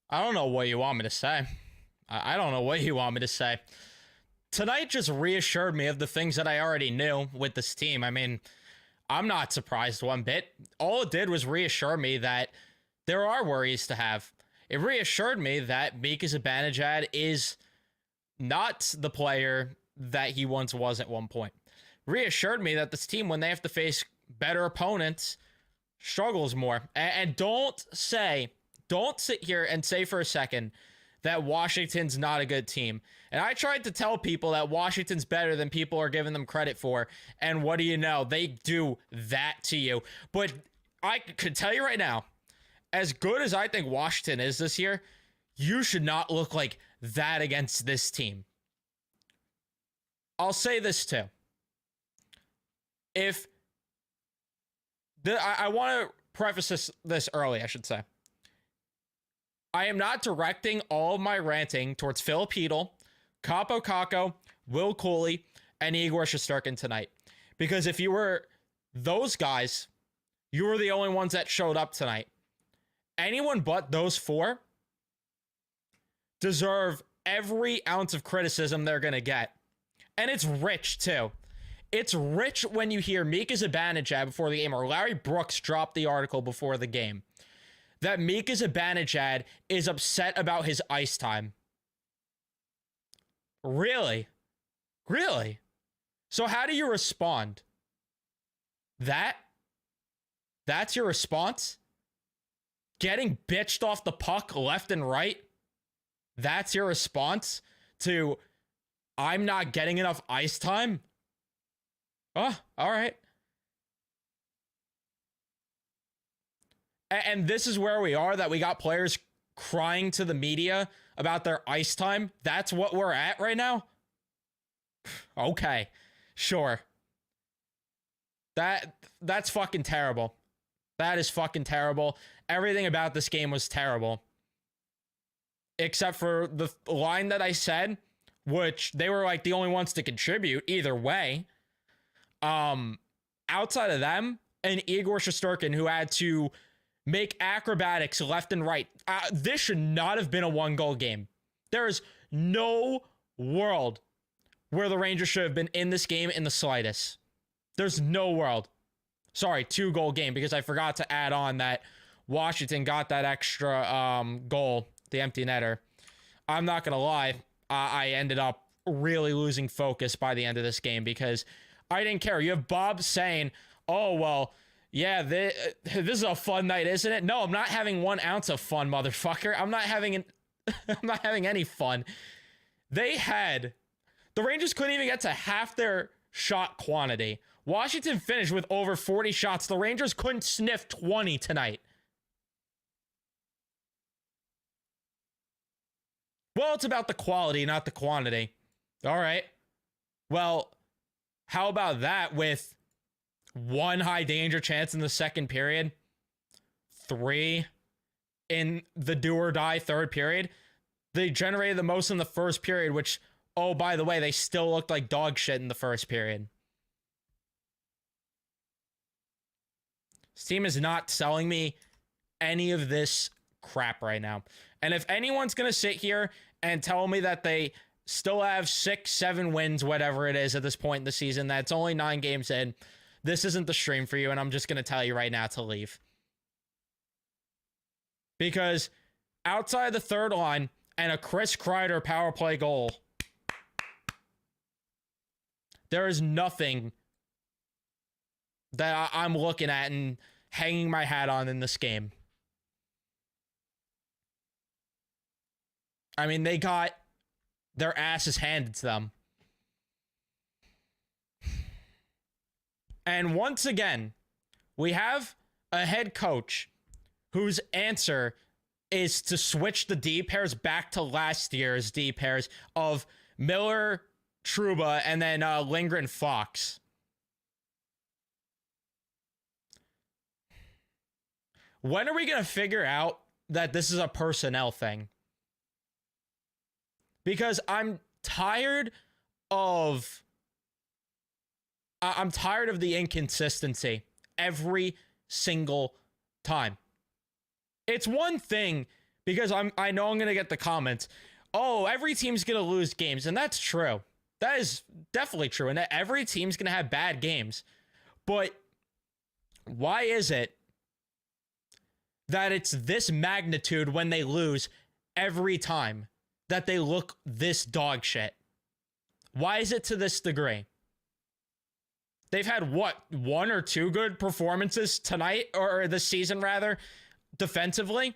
I don't know what you want me to say. I don't know what you want me to say. Tonight just reassured me of the things that I already knew with this team. I mean, I'm not surprised one bit. All it did was reassure me that there are worries to have. It reassured me that Mika Zibanejad is not the player that he once was at one point. Reassured me that this team, when they have to face better opponents, struggles more. And don't sit here and say for a second that Washington's not a good team. And I tried to tell people that Washington's better than people are giving them credit for. And what do you know? They do that to you. But I could tell you right now, as good as I think Washington is this year, you should not look like that against this team. I'll say this too. I want to preface this early, I should say. I am not directing all of my ranting towards Philip Hedl, Capo Caco, Will Cooley, and Igor Shesterkin tonight. Because if you were those guys, you were the only ones that showed up tonight. Anyone but those four deserve every ounce of criticism they're going to get. And it's rich, too. It's rich when you hear Mika Zibanejad before the game, or Larry Brooks dropped the article before the game, that Mika Zibanejad is upset about his ice time. Really? Really? So how do you respond? That's your response? Getting bitched off the puck left and right? That's your response to, I'm not getting enough ice time? Oh, all right. And this is where we are, that we got players crying to the media about their ice time. That's what we're at right now? Okay, sure. That's fucking terrible. That is fucking terrible. Everything about this game was terrible. Except for the line that I said, which they were like the only ones to contribute either way. Outside of them, and Igor Shesterkin, who had to make acrobatics left and right. This should not have been a one-goal game. There is no world where the Rangers should have been in this game in the slightest. There's no world. Sorry, 2-goal game, because I forgot to add on that Washington got that extra goal, the empty netter. I'm not going to lie, I ended up really losing focus by the end of this game because I didn't care. You have Bob saying, oh, well, yeah, this is a fun night, isn't it? No, I'm not having 1 ounce of fun, motherfucker. I'm not having any fun. The Rangers couldn't even get to half their shot quantity. Washington finished with over 40 shots. The Rangers couldn't sniff 20 tonight. Well, it's about the quality, not the quantity. All right. Well, how about that with 1 high danger chance in the second period, 3 in the do or die third period? They generated the most in the first period, which, oh, by the way, they still looked like dog shit in the first period. This team is not selling me any of this crap right now. And if anyone's going to sit here and tell me that they still have 6, 7 wins, whatever it is at this point in the season, that's only 9 games in, this isn't the stream for you, and I'm just going to tell you right now to leave. Because outside the third line and a Chris Kreider power play goal, there is nothing that I'm looking at and hanging my hat on in this game. I mean, they got their asses handed to them. And once again, we have a head coach whose answer is to switch the D pairs back to last year's D pairs of Miller, Trouba, and then Lindgren, Fox. When are we going to figure out that this is a personnel thing? Because I'm tired of the inconsistency every single time. It's one thing because I know I'm going to get the comments. Oh, every team's going to lose games, and that's true. That is definitely true, and that every team's going to have bad games. But why is it that it's this magnitude when they lose every time, that they look this dog shit? Why is it to this degree? They've had, what, 1 or 2 good performances tonight, or this season, rather, defensively?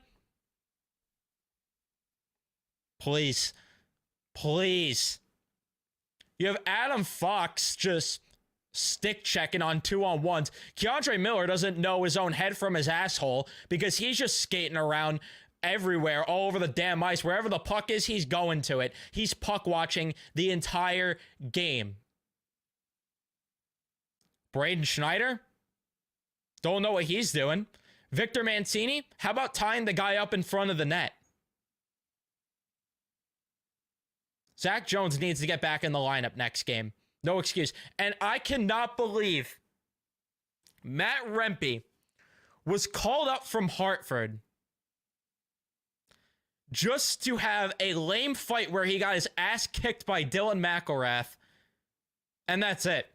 Please. Please. You have Adam Fox just stick checking on 2-on-1s. Keandre Miller doesn't know his own head from his asshole because he's just skating around everywhere, all over the damn ice. Wherever the puck is, he's going to it. He's puck watching the entire game. Braden Schneider? Don't know what he's doing. Victor Mancini? How about tying the guy up in front of the net? Zach Jones needs to get back in the lineup next game. No excuse. And I cannot believe Matt Rempe was called up from Hartford just to have a lame fight where he got his ass kicked by Dylan McElrath. And that's it.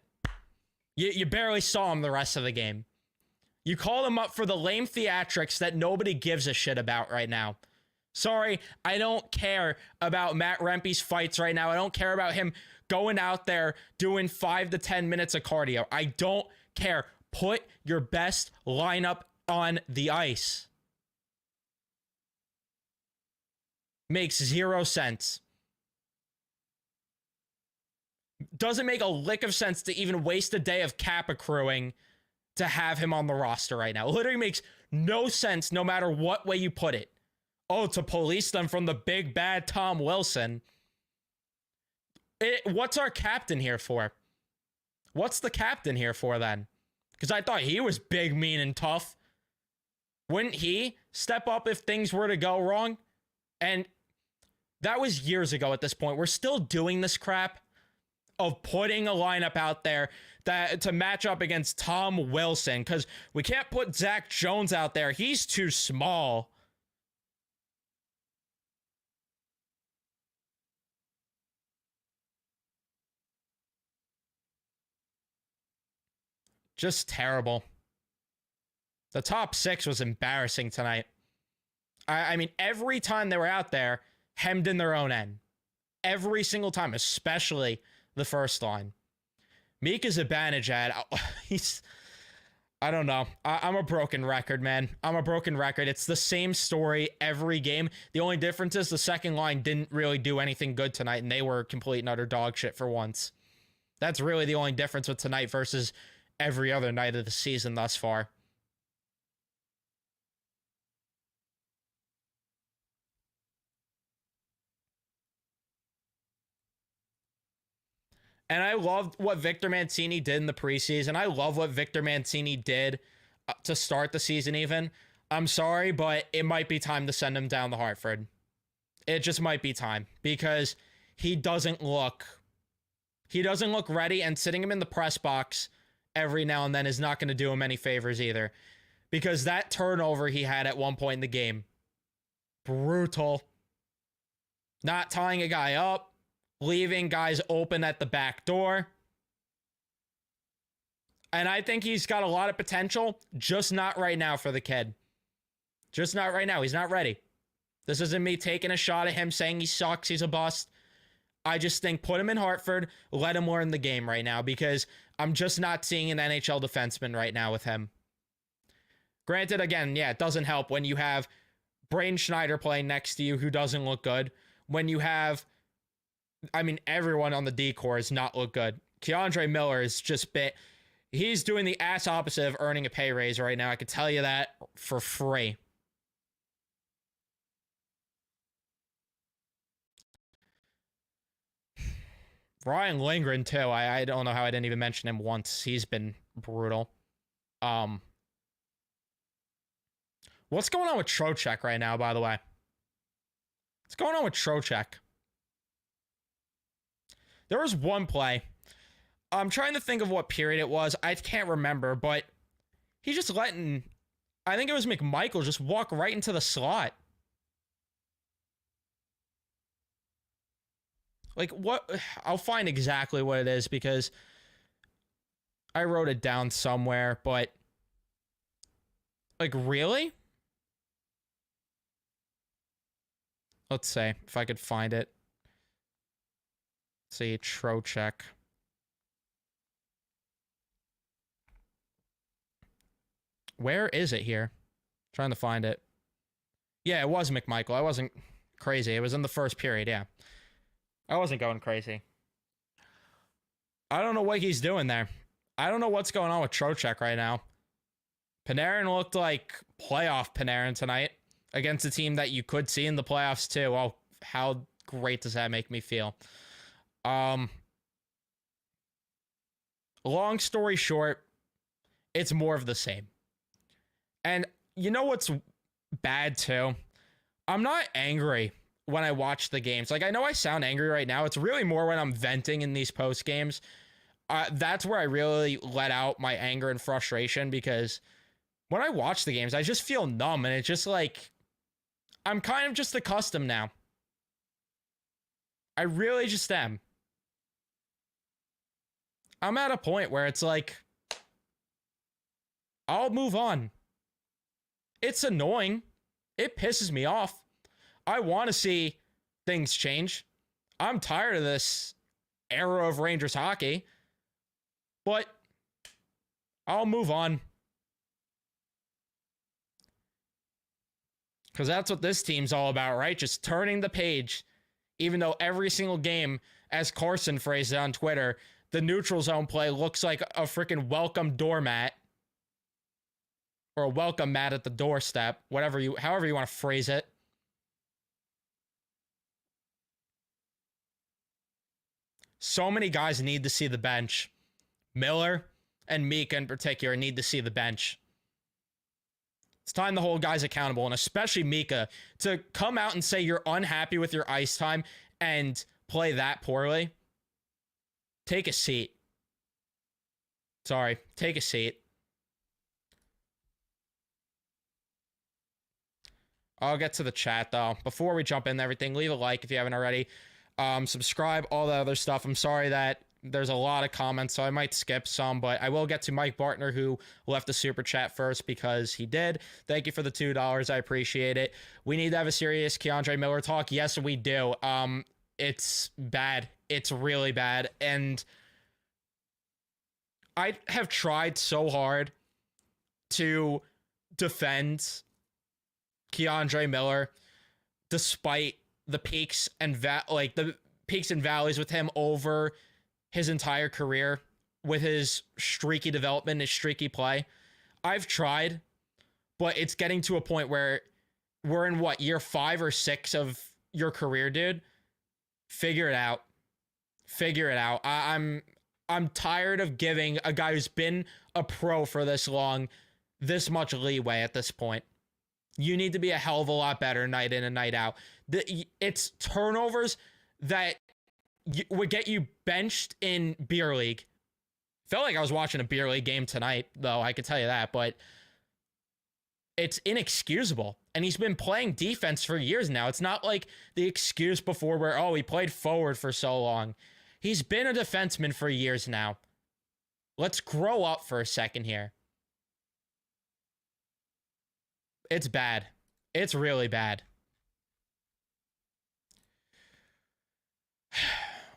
You barely saw him the rest of the game. You called him up for the lame theatrics that nobody gives a shit about right now. Sorry, I don't care about Matt Rempe's fights right now. I don't care about him going out there doing 5 to 10 minutes of cardio. I don't care. Put your best lineup on the ice. Makes 0 sense. Doesn't make a lick of sense to even waste a day of cap accruing to have him on the roster right now. It literally makes no sense no matter what way you put it. Oh, to police them from the big bad Tom Wilson. What's our captain here for? What's the captain here for then? Because I thought he was big, mean, and tough. Wouldn't he step up if things were to go wrong? And that was years ago at this point. We're still doing this crap of putting a lineup out there that to match up against Tom Wilson, because we can't put Zach Jones out there. He's too small. Just terrible. The top 6 was embarrassing tonight. I mean, every time they were out there, hemmed in their own end. Every single time, especially the first line. Mika Zibanejad, I don't know. I'm a broken record, man. I'm a broken record. It's the same story every game. The only difference is the second line didn't really do anything good tonight, and they were complete and utter dog shit for once. That's really the only difference with tonight versus every other night of the season thus far. And I loved what Victor Mancini did in the preseason. I love what Victor Mancini did to start the season even. I'm sorry, but it might be time to send him down to Hartford. It just might be time because he doesn't look ready, and sitting him in the press box every now and then is not going to do him any favors either. Because that turnover he had at one point in the game, brutal. Not tying a guy up, leaving guys open at the back door. And I think he's got a lot of potential, just not right now for the kid. Just not right now. He's not ready. This isn't me taking a shot at him saying he sucks, he's a bust. I just think put him in Hartford, let him learn the game right now, because I'm just not seeing an NHL defenseman right now with him. Granted, again, yeah, it doesn't help when you have Braden Schneider playing next to you who doesn't look good. When you have, I mean, everyone on the D-core does not look good. Keandre Miller is just he's doing the ass opposite of earning a pay raise right now. I could tell you that for free. Ryan Lindgren, too. I don't know how I didn't even mention him once. He's been brutal. What's going on with Trocheck right now, by the way? What's going on with Trocheck? There was one play. I'm trying to think of what period it was. I can't remember, but he just letting, I think it was McMichael, just walk right into the slot. Like, what? I'll find exactly what it is because I wrote it down somewhere, but like, really? Let's see if I could find it. Let's see, Trocheck. Where is it here? Trying to find it. Yeah, it was McMichael. I wasn't crazy. It was in the first period, yeah. I wasn't going crazy. I don't know what he's doing there. I don't know what's going on with Trocheck right now. Panarin looked like playoff Panarin tonight against a team that you could see in the playoffs too. Oh, how great does that make me feel? Long story short, it's more of the same. And you know what's bad too? I'm not angry when I watch the games. Like, I know I sound angry right now. It's really more when I'm venting in these post games. That's where I really let out my anger and frustration, because when I watch the games, I just feel numb, and it's just like, I'm kind of just accustomed now. I really just am. I'm at a point where it's like, I'll move on. It's annoying. It pisses me off. I want to see things change. I'm tired of this era of Rangers hockey, but I'll move on. Because that's what this team's all about, right? Just turning the page. Even though every single game, as Carson phrased it on Twitter, the neutral zone play looks like a freaking welcome doormat. Or a welcome mat at the doorstep. However you want to phrase it. So many guys need to see the bench. Miller and Mika in particular need to see the bench. It's time to hold guys accountable, and especially Mika, to come out and say you're unhappy with your ice time and play that poorly. Take a seat. Sorry, take a seat. I'll get to the chat, though. Before we jump into everything, leave a like if you haven't already. Subscribe, all that other stuff. I'm sorry that there's a lot of comments, so I might skip some, but I will get to Mike Bartner, who left a super chat first, because he did. Thank you for the $2. I appreciate it. We need to have a serious Keandre Miller talk. Yes, we do. It's bad. It's really bad. And I have tried so hard to defend Keandre Miller despite the peaks and the peaks and valleys with him over his entire career, with his streaky development, his streaky play. I've tried, but it's getting to a point where we're in year 5 or 6 of your career, dude. Figure it out. Figure it out. I'm tired of giving a guy who's been a pro for this long this much leeway at this point. You need to be a hell of a lot better night in and night out. It's turnovers that would get you benched in beer league. Felt like I was watching a beer league game tonight, though, I could tell you that, but it's inexcusable. And he's been playing defense for years now. It's not like the excuse before where, he played forward for so long. He's been a defenseman for years now. Let's grow up for a second here. It's bad. It's really bad.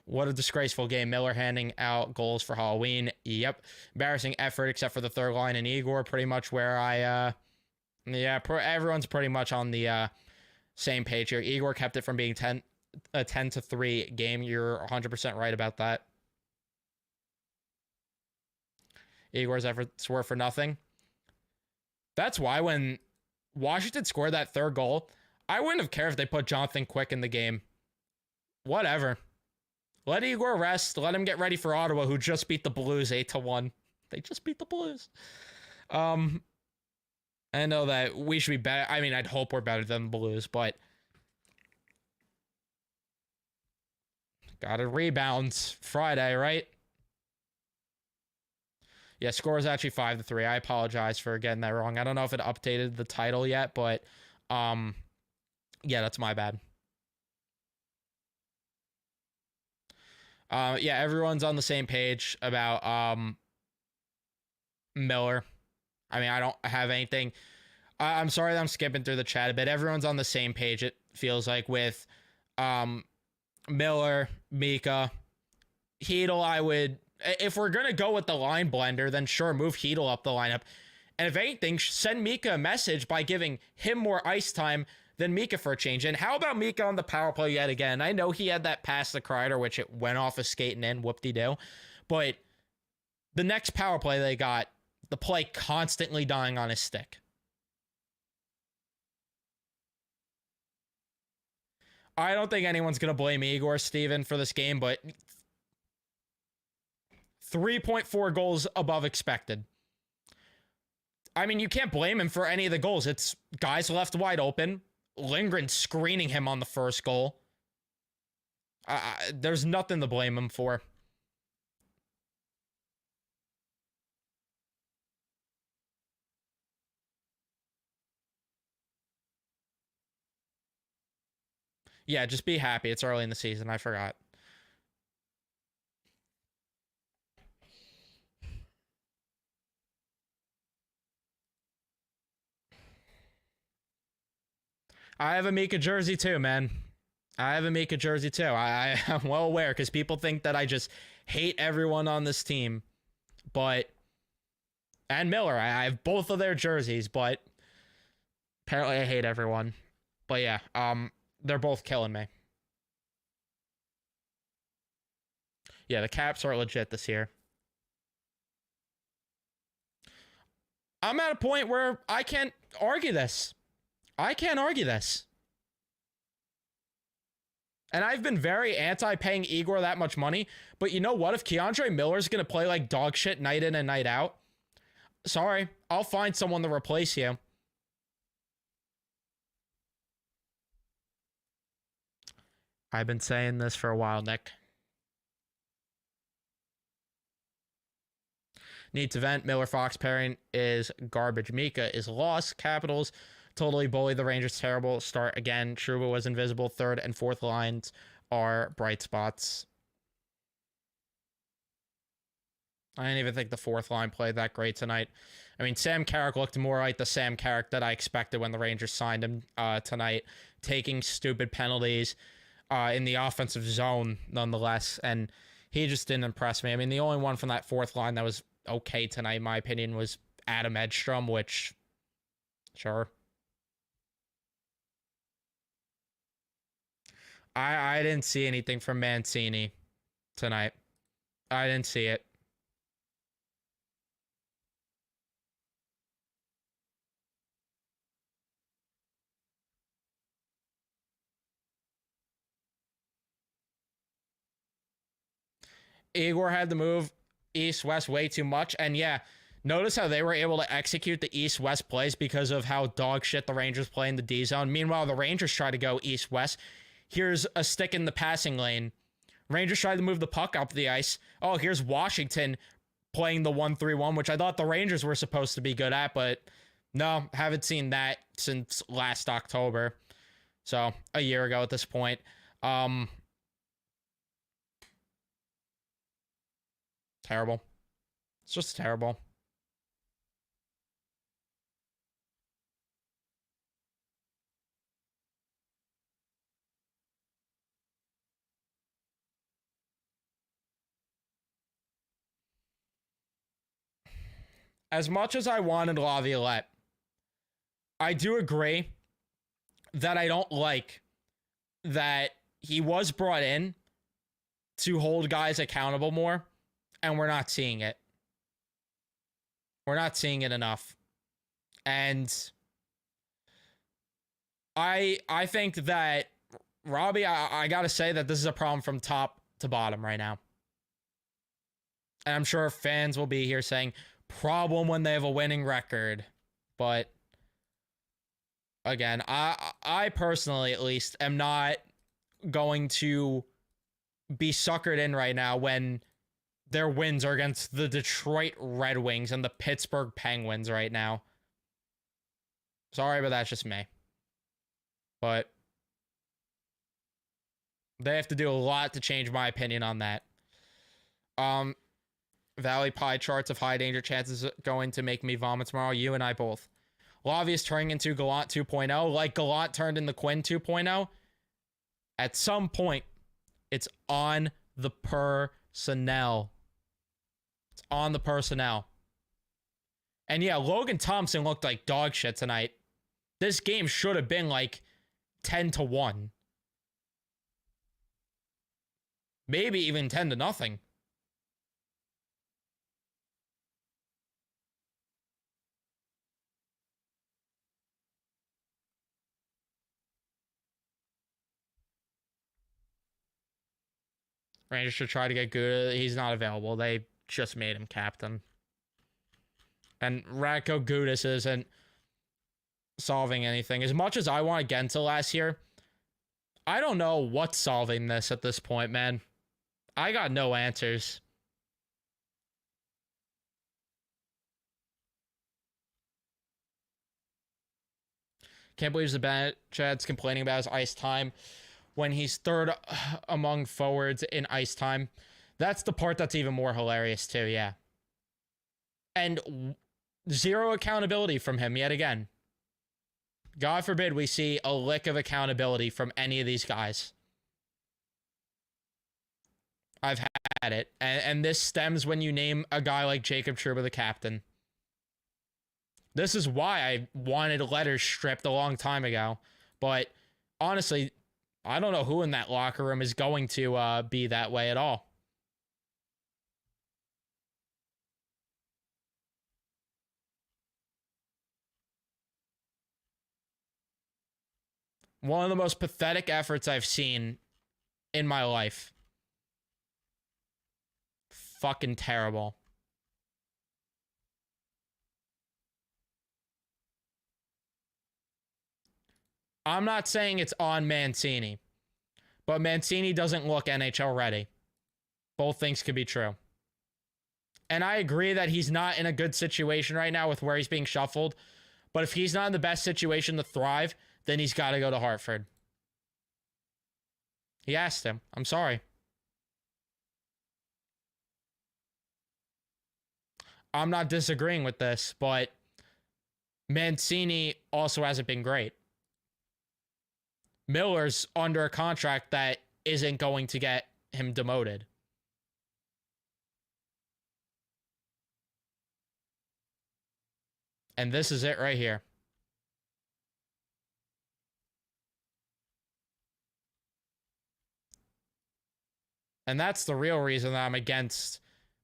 What a disgraceful game. Miller handing out goals for Halloween. Yep. Embarrassing effort, except for the third line and Igor. Pretty much where everyone's pretty much on the same page here. Igor kept it from being a 10-3 game. You're 100% right about that. Igor's efforts were for nothing. That's why when Washington scored that third goal, I wouldn't have cared if they put Jonathan Quick in the game. Whatever. Let Igor rest. Let him get ready for Ottawa, who just beat the Blues 8-1. They just beat the Blues. I know that we should be better. I mean, I'd hope we're better than the Blues, but gotta rebound Friday, right? Yeah, score is actually 5-3. I apologize for getting that wrong. I don't know if it updated the title yet, but yeah, that's my bad. Yeah, everyone's on the same page about Miller. I mean, I don't have anything. I'm sorry that I'm skipping through the chat a bit. Everyone's on the same page, it feels like, with Miller, Mika. Heedle, I would, if we're going to go with the line blender, then sure, move Heedle up the lineup. And if anything, send Mika a message by giving him more ice time than Mika for a change. And how about Mika on the power play yet again? I know he had that pass to Kreider, which it went off a skating in, whoop-de-doo. But the next power play they got, the play constantly dying on his stick. I don't think anyone's going to blame Igor Steven for this game, but 3.4 goals above expected. I mean, you can't blame him for any of the goals. It's guys left wide open. Lindgren screening him on the first goal. There's nothing to blame him for. Yeah, just be happy. It's early in the season. I forgot. I have a Mika jersey too, man. I have a Mika jersey too. I'm well aware because people think that I just hate everyone on this team. But, and Miller, I have both of their jerseys, but apparently I hate everyone. But yeah, they're both killing me. Yeah, the Caps are legit this year. I'm at a point where I can't argue this. I can't argue this. And I've been very anti-paying Igor that much money. But you know what? If Keandre Miller's going to play like dog shit night in and night out, sorry, I'll find someone to replace you. I've been saying this for a while, Nick. Need to vent. Miller Fox pairing is garbage. Mika is lost. Capitals totally bully the Rangers. Terrible start again. Trouba was invisible. Third and fourth lines are bright spots. I didn't even think the fourth line played that great tonight. I mean, Sam Carrick looked more like the Sam Carrick that I expected when the Rangers signed him tonight, taking stupid penalties in the offensive zone nonetheless, and he just didn't impress me. I mean, the only one from that fourth line that was okay tonight, in my opinion, was Adam Edstrom, which, sure. I didn't see anything from Mancini tonight. I didn't see it. Igor had to move east-west way too much. And yeah, notice how they were able to execute the east-west plays because of how dog shit the Rangers play in the D zone. Meanwhile, the Rangers try to go east-west. Here's a stick in the passing lane. Rangers tried to move the puck up the ice. Oh, here's Washington playing the 1-3-1, which I thought the Rangers were supposed to be good at, but no, haven't seen that since last October. So, a year ago at this point. Terrible. It's just terrible. As much as I wanted Laviolette, I do agree that I don't like that he was brought in to hold guys accountable more, and we're not seeing it. We're not seeing it enough. And I think that Robbie, I gotta say that this is a problem from top to bottom right now. And I'm sure fans will be here saying, problem when they have a winning record. But again, I personally at least am not going to be suckered in right now when their wins are against the Detroit Red Wings and the Pittsburgh Penguins right now. Sorry, but that's just me. But they have to do a lot to change my opinion on that. Um, Valley pie charts of high danger chances going to make me vomit tomorrow. You and I both. Lavia's turning into Gallant 2.0, like Gallant turned into Quinn 2.0. At some point, it's on the personnel. It's on the personnel. And yeah, Logan Thompson looked like dog shit tonight. This game should have been like 10-1. Maybe even 10-0. Rangers should try to get Gouda. He's not available. They just made him captain. And Radko Gudas isn't solving anything. As much as I want Genta last year, I don't know what's solving this at this point, man. I got no answers. Can't believe Zibanejad's complaining about his ice time when he's third among forwards in ice time. That's the part that's even more hilarious too, yeah. And zero accountability from him yet again. God forbid we see a lick of accountability from any of these guys. I've had it. And this stems when you name a guy like Jacob Trouba the captain. This is why I wanted letters stripped a long time ago. But honestly, I don't know who in that locker room is going to be that way at all. One of the most pathetic efforts I've seen in my life. Fucking terrible. I'm not saying it's on Mancini, but Mancini doesn't look NHL ready. Both things could be true. And I agree that he's not in a good situation right now with where he's being shuffled. But if he's not in the best situation to thrive, then he's got to go to Hartford. He asked him. I'm sorry. I'm not disagreeing with this, but Mancini also hasn't been great. Miller's under a contract that isn't going to get him demoted. And this is it right here. And that's the real reason that I'm against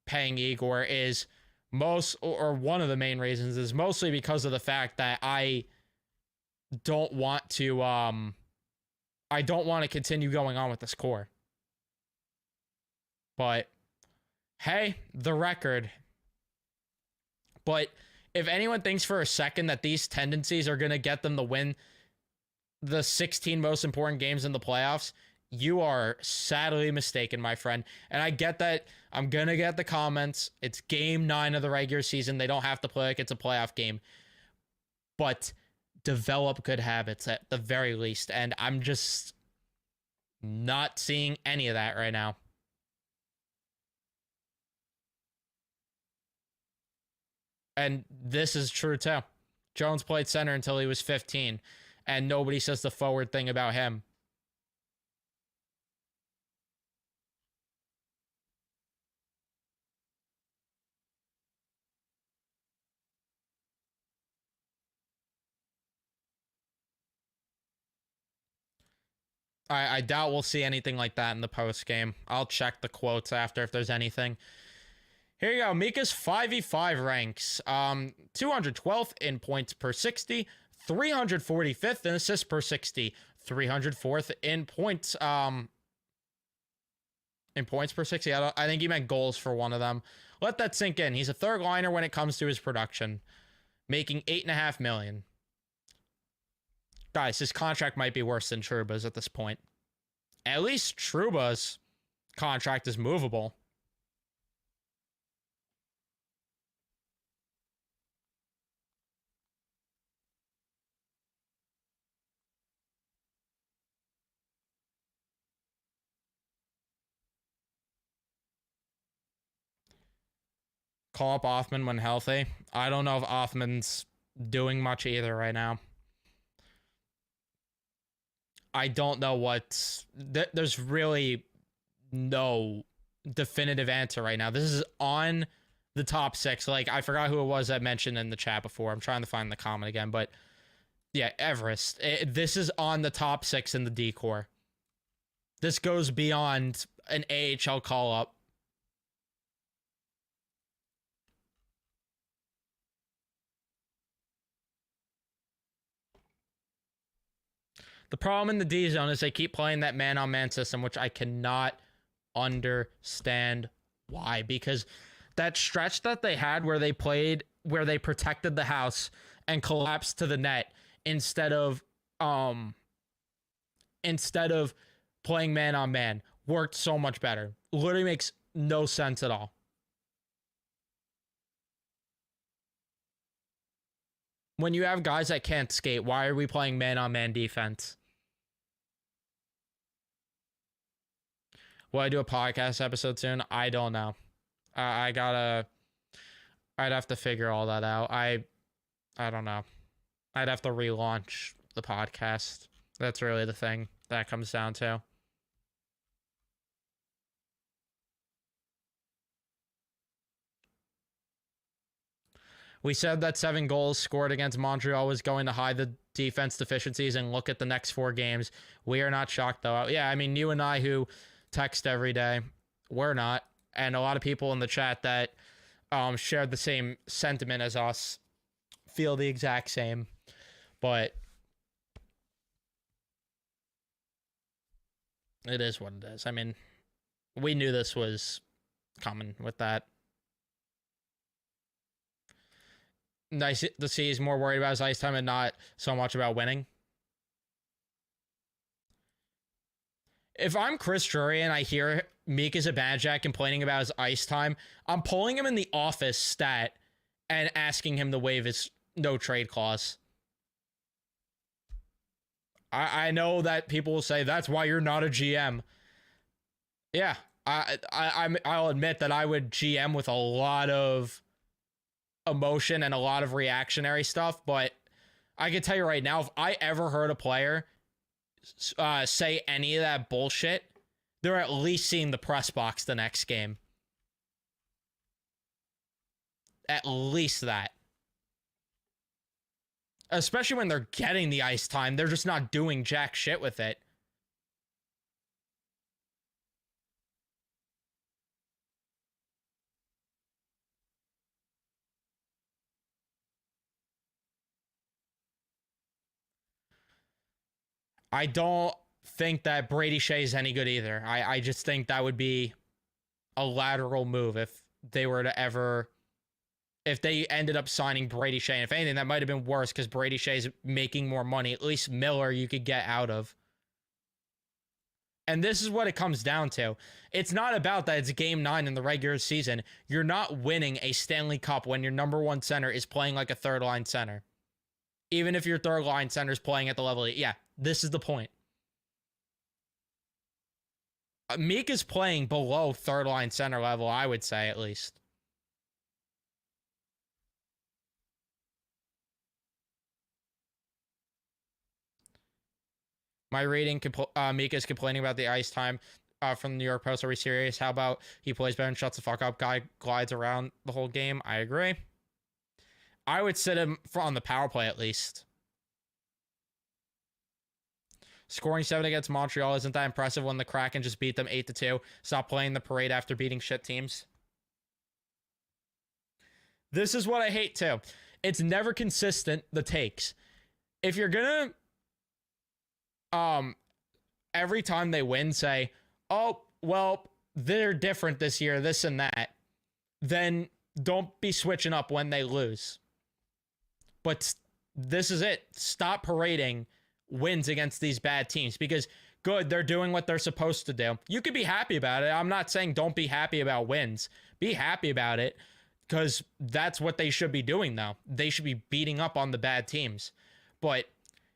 paying Igor is one of the main reasons is mostly because of the fact that I don't want to continue going on with this core. But hey, the record. But if anyone thinks for a second that these tendencies are going to get them to win the 16 most important games in the playoffs, you are sadly mistaken, my friend. And I get that I'm going to get the comments. It's game 9 of the regular season. They don't have to play like it's a playoff game. But develop good habits at the very least. And I'm just not seeing any of that right now. And this is true too. Jones played center until he was 15. And nobody says the forward thing about him. I doubt we'll see anything like that in the post game. I'll check the quotes after if there's anything. Here you go. Mika's 5v5 ranks. 212th in points per 60, 345th in assists per 60, 304th in points per 60. I think he meant goals for one of them. Let that sink in. He's a third liner when it comes to his production, making $8.5 million. Guys, his contract might be worse than Trouba's at this point. At least Trouba's contract is movable. Call up Othman when healthy. I don't know if Othman's doing much either right now. I don't know what... There's really no definitive answer right now. This is on the top 6. Like, I forgot who it was that mentioned in the chat before. I'm trying to find the comment again, but yeah, Everest. This is on the top 6 in the D core. This goes beyond an AHL call-up. The problem in the D zone is they keep playing that man-on-man system, which I cannot understand why. Because that stretch that they had where they played, where they protected the house and collapsed to the net instead of playing man-on-man, worked so much better. Literally makes no sense at all. When you have guys that can't skate, why are we playing man-on-man defense? Will I do a podcast episode soon? I don't know. I'd have to figure all that out. I don't know. I'd have to relaunch the podcast. That's really the thing that comes down to. We said that 7 goals scored against Montreal was going to hide the defense deficiencies, and look at the next 4 games. We are not shocked, though. Yeah, I mean, you and I who text every day, we're not. And a lot of people in the chat that shared the same sentiment as us feel the exact same. But it is what it is. I mean, we knew this was coming with that. Nice to see he's more worried about his ice time and not so much about winning. If I'm Chris Drury and I hear Mika Zibanejad complaining about his ice time, I'm pulling him in the office stat and asking him to waive his no trade clause. I know that people will say that's why you're not a GM. Yeah, I'll admit that I would GM with a lot of emotion and a lot of reactionary stuff, but I can tell you right now, if I ever heard a player say any of that bullshit, they're at least seeing the press box the next game. At least that. Especially when they're getting the ice time, they're just not doing jack shit with it. I don't think that Brady Shea is any good either. I just think that would be a lateral move if they were to ever... If they ended up signing Brady Shea. And if anything, that might have been worse because Brady Shea's making more money. At least Miller you could get out of. And this is what it comes down to. It's not about that it's game 9 in the regular season. You're not winning a Stanley Cup when your number 1 center is playing like a third-line center. Even if your third-line center is playing at the level... Yeah, this is the point. Meek is playing below third-line center level, I would say, at least. My rating, Mika is complaining about the ice time from the New York Post. Are we serious? How about he plays better and shuts the fuck up? Guy glides around the whole game. I agree. I would sit him on the power play at least. Scoring 7 against Montreal isn't that impressive when the Kraken just beat them 8-2. Stop playing the parade after beating shit teams. This is what I hate too. It's never consistent, the takes. If you're gonna every time they win say, oh, well, they're different this year, this and that, then don't be switching up when they lose. But this is it. Stop parading wins against these bad teams because good, they're doing what they're supposed to do. You could be happy about it. I'm not saying don't be happy about wins. Be happy about it because that's what they should be doing though. They should be beating up on the bad teams. But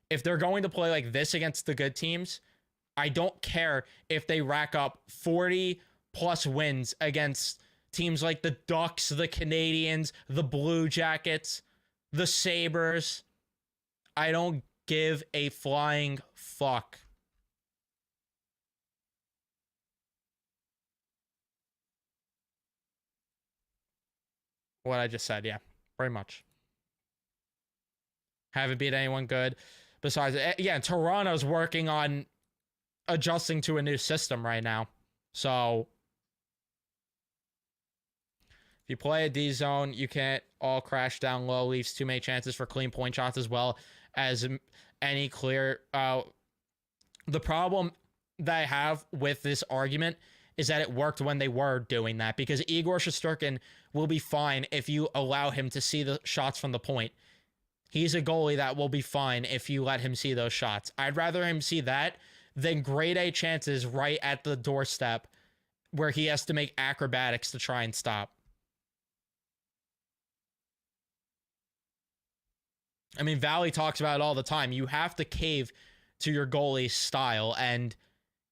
if they're going to play like this against the good teams, I don't care if they rack up 40 plus wins against teams like the Ducks, the Canadians, the Blue Jackets, the Sabres. I don't give a flying fuck. What I just said, yeah, pretty much. Haven't beat anyone good. Besides, yeah, Toronto's working on adjusting to a new system right now. So if you play a D zone, you can't all crash down low, leaves too many chances for clean point shots as well as any clear. The problem that I have with this argument is that it worked when they were doing that, because Igor Shesterkin will be fine if you allow him to see the shots from the point. He's a goalie that will be fine if you let him see those shots. I'd rather him see that than grade A chances right at the doorstep where he has to make acrobatics to try and stop. I mean, Valley talks about it all the time. You have to cave to your goalie's style, and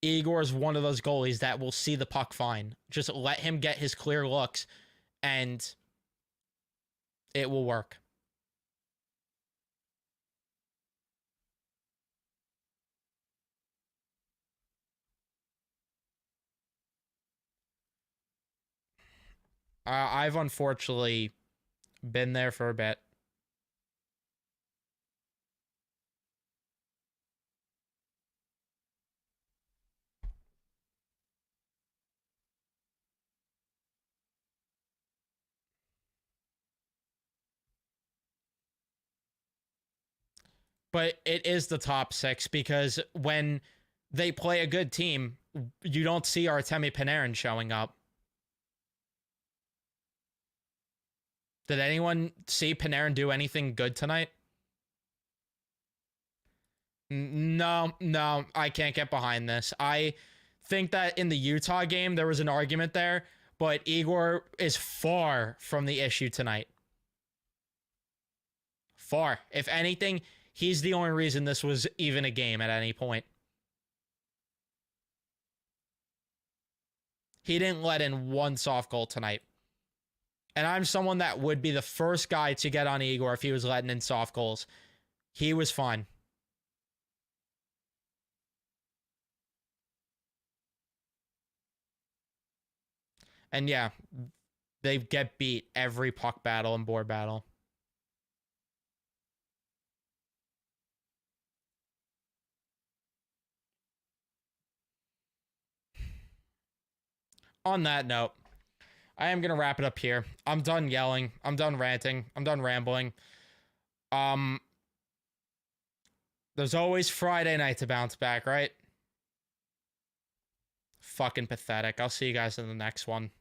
Igor's one of those goalies that will see the puck fine. Just let him get his clear looks, and it will work. I've unfortunately been there for a bit. But it is the top six, because when they play a good team, you don't see Artemi Panarin showing up. Did anyone see Panarin do anything good tonight? No, I can't get behind this. I think that in the Utah game, there was an argument there, but Igor is far from the issue tonight. Far. If anything, he's the only reason this was even a game at any point. He didn't let in one soft goal tonight. And I'm someone that would be the first guy to get on Igor if he was letting in soft goals. He was fine. And yeah, they get beat every puck battle and board battle. On that note, I am going to wrap it up here. I'm done yelling. I'm done ranting. I'm done rambling. There's always Friday night to bounce back, right? Fucking pathetic. I'll see you guys in the next one.